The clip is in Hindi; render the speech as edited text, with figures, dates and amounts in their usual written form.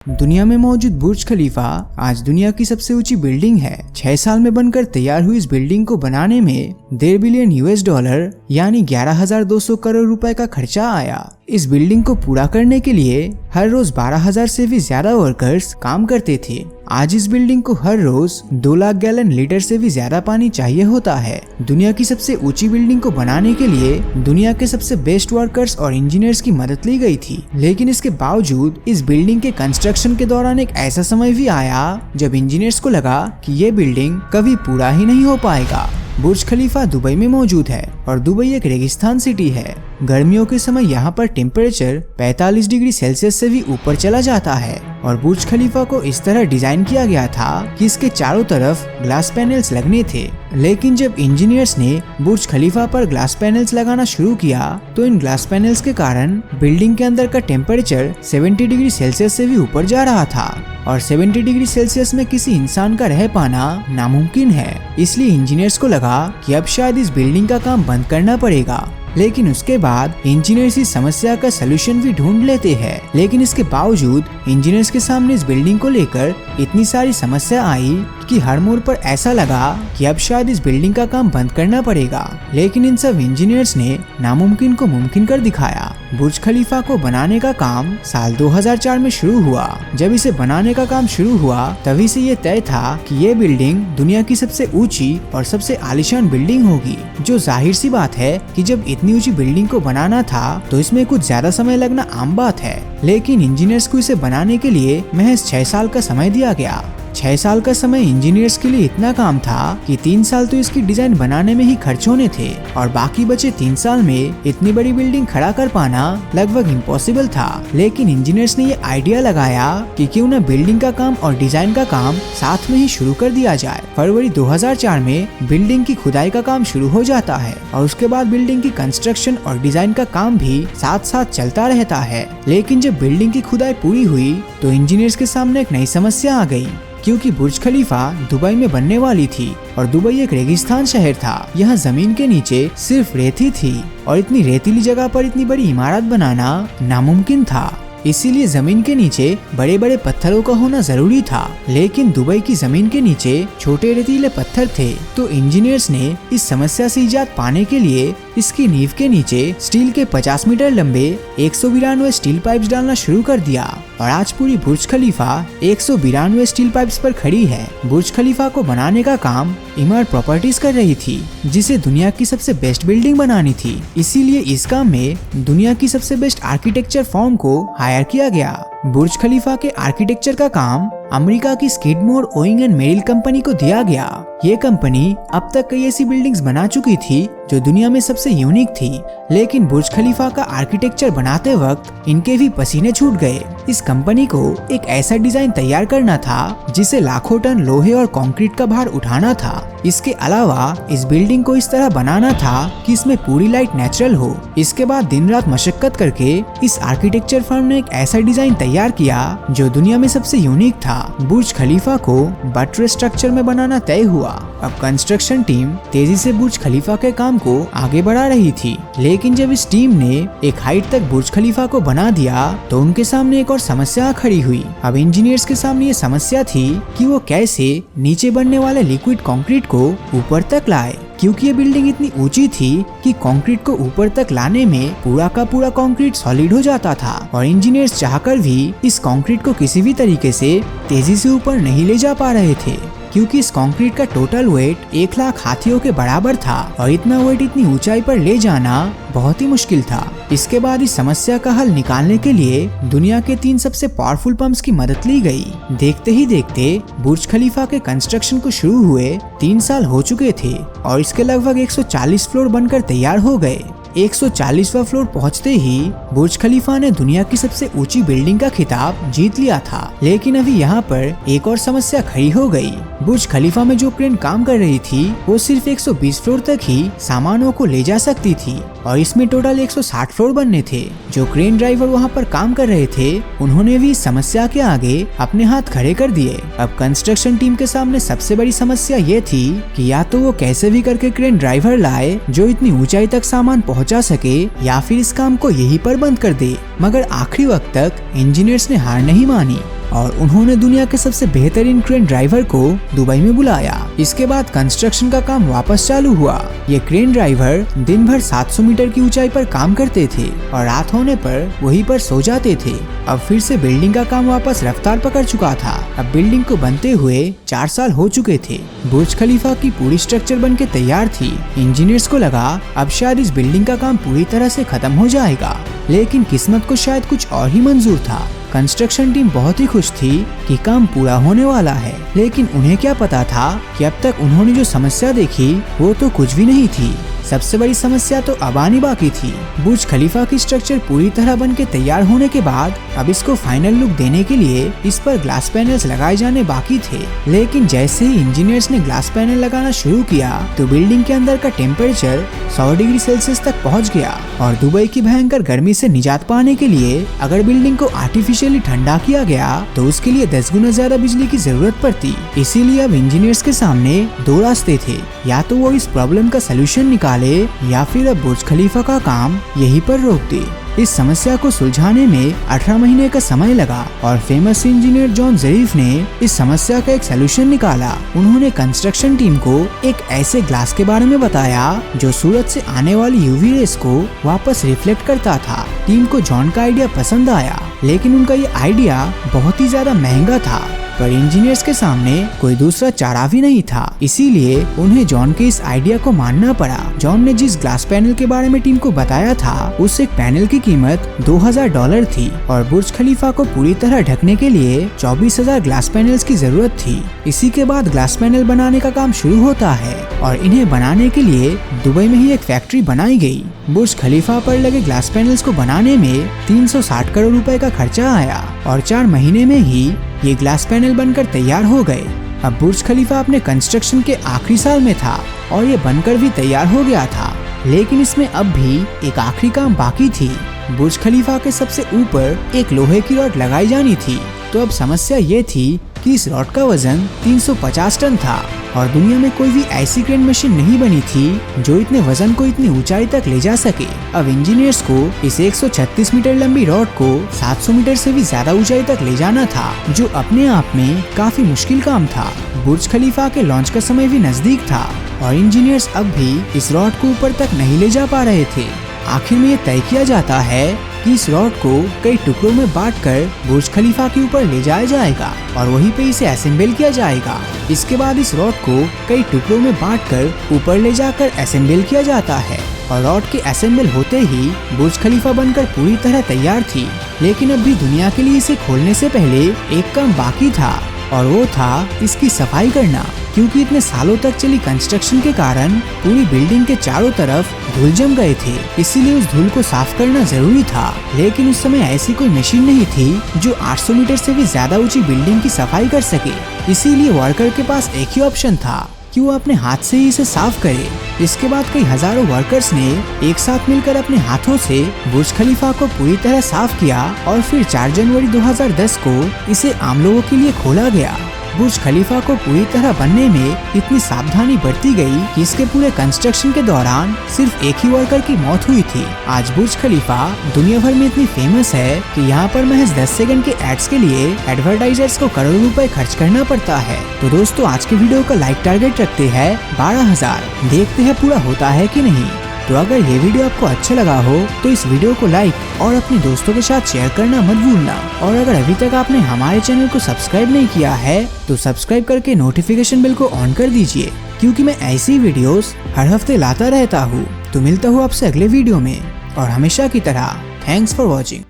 दुनिया में मौजूद बुर्ज खलीफा आज दुनिया की सबसे ऊंची बिल्डिंग है। 6 साल में बनकर तैयार हुई इस बिल्डिंग को बनाने में $1.5 बिलियन यानी 11,200 करोड़ रुपए का खर्चा आया। इस बिल्डिंग को पूरा करने के लिए हर रोज 12,000 से भी ज्यादा वर्कर्स काम करते थे। आज इस बिल्डिंग को हर रोज 2 लाख गैलन लीटर से भी ज्यादा पानी चाहिए होता है। दुनिया की सबसे ऊंची बिल्डिंग को बनाने के लिए दुनिया के सबसे बेस्ट वर्कर्स और इंजीनियर्स की मदद ली गई थी, लेकिन इसके बावजूद इस बिल्डिंग के कंस्ट्रक्शन के दौरान एक ऐसा समय भी आया जब इंजीनियर्स को लगा कि ये बिल्डिंग कभी पूरा ही नहीं हो पाएगा। बुर्ज खलीफा दुबई में मौजूद है और दुबई एक रेगिस्तान सिटी है। गर्मियों के समय यहाँ पर टेम्परेचर 45 डिग्री सेल्सियस से भी ऊपर चला जाता है और बुर्ज खलीफा को इस तरह डिजाइन किया गया था कि इसके चारों तरफ ग्लास पैनल्स लगने थे। लेकिन जब इंजीनियर्स ने बुर्ज खलीफा पर ग्लास पैनल्स लगाना शुरू किया तो इन ग्लास पैनल्स के कारण बिल्डिंग के अंदर का टेम्परेचर 70 डिग्री सेल्सियस से भी ऊपर जा रहा था और 70 डिग्री सेल्सियस में किसी इंसान का रह पाना नामुमकिन है। इसलिए इंजीनियर्स को लगा कि अब शायद इस बिल्डिंग का काम बंद करना पड़ेगा। लेकिन उसके बाद इंजीनियर्स इस समस्या का सलूशन भी ढूंढ लेते हैं। लेकिन इसके बावजूद इंजीनियर्स के सामने इस बिल्डिंग को लेकर इतनी सारी समस्या आई कि हर मोड़ पर ऐसा लगा कि अब शायद इस बिल्डिंग का काम बंद करना पड़ेगा। लेकिन इन सब इंजीनियर्स ने नामुमकिन को मुमकिन कर दिखाया। बुर्ज खलीफा को बनाने का काम साल 2004 में शुरू हुआ। जब इसे बनाने का काम शुरू हुआ तभी से ये तय था कि ये बिल्डिंग दुनिया की सबसे ऊंची और सबसे आलीशान बिल्डिंग होगी। जो जाहिर सी बात है कि जब इतनी ऊंची बिल्डिंग को बनाना था तो इसमें कुछ ज्यादा समय लगना आम बात है। लेकिन इंजीनियर्स को इसे बनाने के लिए महज 6 साल का समय दिया गया। 6 साल का समय इंजीनियर्स के लिए इतना काम था कि 3 साल तो इसकी डिजाइन बनाने में ही खर्च होने थे और बाकी बचे 3 साल में इतनी बड़ी बिल्डिंग खड़ा कर पाना लगभग इम्पॉसिबल था। लेकिन इंजीनियर्स ने ये आइडिया लगाया कि क्यों न बिल्डिंग का काम और डिजाइन का काम साथ में ही शुरू कर दिया जाए। फरवरी 2004 में बिल्डिंग की खुदाई का काम शुरू हो जाता है और उसके बाद बिल्डिंग की कंस्ट्रक्शन और डिजाइन का काम भी साथ साथ चलता रहता है। लेकिन जब बिल्डिंग की खुदाई पूरी हुई तो इंजीनियर्स के सामने एक नई समस्या आ गई, क्योंकि बुर्ज खलीफा दुबई में बनने वाली थी और दुबई एक रेगिस्तान शहर था। यहाँ जमीन के नीचे सिर्फ रेत ही थी और इतनी रेतीली जगह पर इतनी बड़ी इमारत बनाना नामुमकिन था। इसीलिए जमीन के नीचे बड़े बड़े पत्थरों का होना जरूरी था। लेकिन दुबई की जमीन के नीचे छोटे रेतीले पत्थर थे। तो इंजीनियर्स ने इस समस्या से निजात पाने के लिए इसकी नींव के नीचे स्टील के 50 मीटर लंबे 192 स्टील पाइप्स डालना शुरू कर दिया और आज पूरी बुर्ज खलीफा 192 स्टील पाइप्स पर खड़ी है। बुर्ज खलीफा को बनाने का काम इमारत प्रॉपर्टीज कर रही थी, जिसे दुनिया की सबसे बेस्ट बिल्डिंग बनानी थी। इसीलिए इस काम में दुनिया की सबसे बेस्ट आर्किटेक्चर फर्म को हायर किया गया। बुर्ज खलीफा के आर्किटेक्चर का काम अमेरिका की Skidmore Owings and Merrill company को दिया गया। ये कंपनी अब तक कई ऐसी बिल्डिंग्स बना चुकी थी जो दुनिया में सबसे यूनिक थी। लेकिन बुर्ज खलीफा का आर्किटेक्चर बनाते वक्त इनके भी पसीने छूट गए। इस कंपनी को एक ऐसा डिजाइन तैयार करना था जिसे लाखों टन लोहे और कंक्रीट का भार उठाना था। इसके अलावा इस बिल्डिंग को इस तरह बनाना था कि इसमें पूरी लाइट नेचुरल हो। इसके बाद दिन रात मशक्कत करके इस आर्किटेक्चर फर्म ने एक ऐसा डिजाइन तैयार किया जो दुनिया में सबसे यूनिक था। बुर्ज खलीफा को बटरेस स्ट्रक्चर में बनाना तय हुआ। अब कंस्ट्रक्शन टीम तेजी से बुर्ज खलीफा के काम को आगे बढ़ा रही थी। लेकिन जब इस टीम ने एक हाइट तक बुर्ज खलीफा को बना दिया तो उनके सामने एक और समस्या खड़ी हुई। अब इंजीनियर्स के सामने ये समस्या थी कि वो कैसे नीचे बनने वाले लिक्विड कंक्रीट को ऊपर तक लाए, क्योंकि ये बिल्डिंग इतनी ऊंची थी कि कंक्रीट को ऊपर तक लाने में पूरा का पूरा कंक्रीट सॉलिड हो जाता था और इंजीनियर्स चाहकर भी इस कंक्रीट को किसी भी तरीके से तेजी से ऊपर नहीं ले जा पा रहे थे, क्योंकि इस कंक्रीट का टोटल वेट 1 लाख हाथियों के बराबर था और इतना वेट इतनी ऊंचाई पर ले जाना बहुत ही मुश्किल था। इसके बाद इस समस्या का हल निकालने के लिए दुनिया के 3 सबसे पावरफुल पंप्स की मदद ली गई। देखते ही देखते बुर्ज खलीफा के कंस्ट्रक्शन को शुरू हुए 3 साल हो चुके थे और इसके लगभग 140 फ्लोर बनकर तैयार हो गए। 140वां फ्लोर पहुंचते ही बुर्ज खलीफा ने दुनिया की सबसे ऊंची बिल्डिंग का खिताब जीत लिया था। लेकिन अभी यहाँ पर एक और समस्या खड़ी हो गई। बुर्ज खलीफा में जो क्रेन काम कर रही थी वो सिर्फ 120 फ्लोर तक ही सामानों को ले जा सकती थी और इसमें टोटल 160 फ्लोर बनने थे। जो क्रेन ड्राइवर वहाँ पर काम कर रहे थे उन्होंने भी इस समस्या के आगे अपने हाथ खड़े कर दिए। अब कंस्ट्रक्शन टीम के सामने सबसे बड़ी समस्या ये थी कि या तो वो कैसे भी करके क्रेन ड्राइवर लाए जो इतनी ऊंचाई तक सामान पहुंचा सके या फिर इस काम को यहीं पर बंद कर दे। मगर आखिरी वक्त तक इंजीनियर्स ने हार नहीं मानी और उन्होंने दुनिया के सबसे बेहतरीन क्रेन ड्राइवर को दुबई में बुलाया। इसके बाद कंस्ट्रक्शन का काम वापस चालू हुआ। ये क्रेन ड्राइवर दिन भर 700 मीटर की ऊंचाई पर काम करते थे और रात होने पर वहीं पर सो जाते थे। अब फिर से बिल्डिंग का काम वापस रफ्तार पकड़ चुका था। अब बिल्डिंग को बनते हुए 4 साल हो चुके थे। बुर्ज खलीफा की पूरी स्ट्रक्चर बनके तैयार थी। इंजीनियर्स को लगा अब शायद इस बिल्डिंग का काम पूरी तरह से खत्म हो जाएगा, लेकिन किस्मत को शायद कुछ और ही मंजूर था। कंस्ट्रक्शन टीम बहुत ही खुश थी कि काम पूरा होने वाला है, लेकिन उन्हें क्या पता था कि अब तक उन्होंने जो समस्या देखी वो तो कुछ भी नहीं थी। सबसे बड़ी समस्या तो अब आनी बाकी थी। बुर्ज खलीफा की स्ट्रक्चर पूरी तरह बनके तैयार होने के बाद अब इसको फाइनल लुक देने के लिए इस पर ग्लास पैनल्स लगाए जाने बाकी थे, लेकिन जैसे ही इंजीनियर्स ने ग्लास पैनल लगाना शुरू किया तो बिल्डिंग के अंदर का टेम्परेचर 100 डिग्री सेल्सियस तक पहुंच गया। और दुबई की भयंकर गर्मी से निजात पाने के लिए अगर बिल्डिंग को आर्टिफिशियली ठंडा किया गया तो उसके लिए 10 गुना ज्यादा बिजली की जरूरत पड़ती। इसीलिए अब इंजीनियर्स के सामने 2 रास्ते थे, या तो वो इस प्रॉब्लम का सोल्यूशन निकाले या फिर अब बुर्ज खलीफा का काम यहीं पर रोक दे। इस समस्या को सुलझाने में 18 महीने का समय लगा और फेमस इंजीनियर जॉन ज़रीफ ने इस समस्या का एक सलूशन निकाला। उन्होंने कंस्ट्रक्शन टीम को एक ऐसे ग्लास के बारे में बताया जो सूरज से आने वाली यूवी रेस को वापस रिफ्लेक्ट करता था। टीम को जॉन का आइडिया पसंद आया, लेकिन उनका ये आइडिया बहुत ही ज्यादा महंगा था। पर इंजीनियर्स के सामने कोई दूसरा चारा भी नहीं था, इसीलिए उन्हें जॉन के इस आइडिया को मानना पड़ा। जॉन ने जिस ग्लास पैनल के बारे में टीम को बताया था उस एक पैनल की कीमत $2000 थी और बुर्ज खलीफा को पूरी तरह ढकने के लिए 24,000 ग्लास पैनल्स की जरूरत थी। इसी के बाद ग्लास पैनल बनाने का काम शुरू होता है और इन्हें बनाने के लिए दुबई में ही एक फैक्ट्री बनाई गई। बुर्ज खलीफा पर लगे ग्लास पैनल्स को बनाने में 360 करोड़ रुपए का खर्चा आया और 4 महीने में ही ये ग्लास पैनल बनकर तैयार हो गए। अब बुर्ज खलीफा अपने कंस्ट्रक्शन के आखिरी साल में था और ये बनकर भी तैयार हो गया था, लेकिन इसमें अब भी एक आखिरी काम बाकी थी। बुर्ज खलीफा के सबसे ऊपर एक लोहे की रॉड लगाई जानी थी। तो अब समस्या ये थी कि इस रॉड का वजन 350 टन था और दुनिया में कोई भी ऐसी क्रेन मशीन नहीं बनी थी जो इतने वजन को इतनी ऊंचाई तक ले जा सके। अब इंजीनियर्स को इस 136 मीटर लंबी रॉड को 700 मीटर से भी ज्यादा ऊंचाई तक ले जाना था, जो अपने आप में काफी मुश्किल काम था। बुर्ज खलीफा के लॉन्च का समय भी नजदीक था और इंजीनियर्स अब भी इस रॉड को ऊपर तक नहीं ले जा पा रहे थे। आखिर में ये तय किया जाता है कि इस रॉड को कई टुकड़ों में बांटकर बुर्ज खलीफा के ऊपर ले जाया जाएगा और वहीं पे इसे असेंबल किया जाएगा। इसके बाद इस रॉड को कई टुकड़ों में बांटकर ऊपर ले जाकर असेंबल किया जाता है और रॉड के असेंबल होते ही बुर्ज खलीफा बनकर पूरी तरह तैयार थी। लेकिन अब भी दुनिया के लिए इसे खोलने से पहले एक काम बाकी था और वो था इसकी सफाई करना, क्योंकि इतने सालों तक चली कंस्ट्रक्शन के कारण पूरी बिल्डिंग के चारों तरफ धूल जम गए थे। इसीलिए उस धूल को साफ करना जरूरी था, लेकिन उस समय ऐसी कोई मशीन नहीं थी जो 800 मीटर से भी ज्यादा ऊंची बिल्डिंग की सफाई कर सके। इसीलिए वर्कर के पास एक ही ऑप्शन था कि वो अपने हाथ से ही इसे साफ करे। इसके बाद कई हजारों वर्कर्स ने एक साथ मिलकर अपने हाथों से बुर्ज खलीफा को पूरी तरह साफ किया और फिर 4 जनवरी 2010 को इसे आम लोगों के लिए खोला गया। बुर्ज खलीफा को पूरी तरह बनने में इतनी सावधानी बरती गई कि इसके पूरे कंस्ट्रक्शन के दौरान सिर्फ एक ही वर्कर की मौत हुई थी। आज बुर्ज खलीफा दुनिया भर में इतनी फेमस है कि यहाँ पर महज 10 सेकंड के एड्स के लिए एडवर्टाइजर्स को करोड़ों रुपए खर्च करना पड़ता है। तो दोस्तों, आज के वीडियो का लाइक टारगेट रखते हैं 12,000। देखते हैं पूरा होता है कि नहीं। तो अगर ये वीडियो आपको अच्छा लगा हो तो इस वीडियो को लाइक और अपने दोस्तों के साथ शेयर करना मत भूलना। और अगर अभी तक आपने हमारे चैनल को सब्सक्राइब नहीं किया है तो सब्सक्राइब करके नोटिफिकेशन बेल को ऑन कर दीजिए, क्योंकि मैं ऐसी वीडियोस हर हफ्ते लाता रहता हूँ। तो मिलता हूँ आपसे अगले वीडियो में और हमेशा की तरह थैंक्स फॉर वॉचिंग।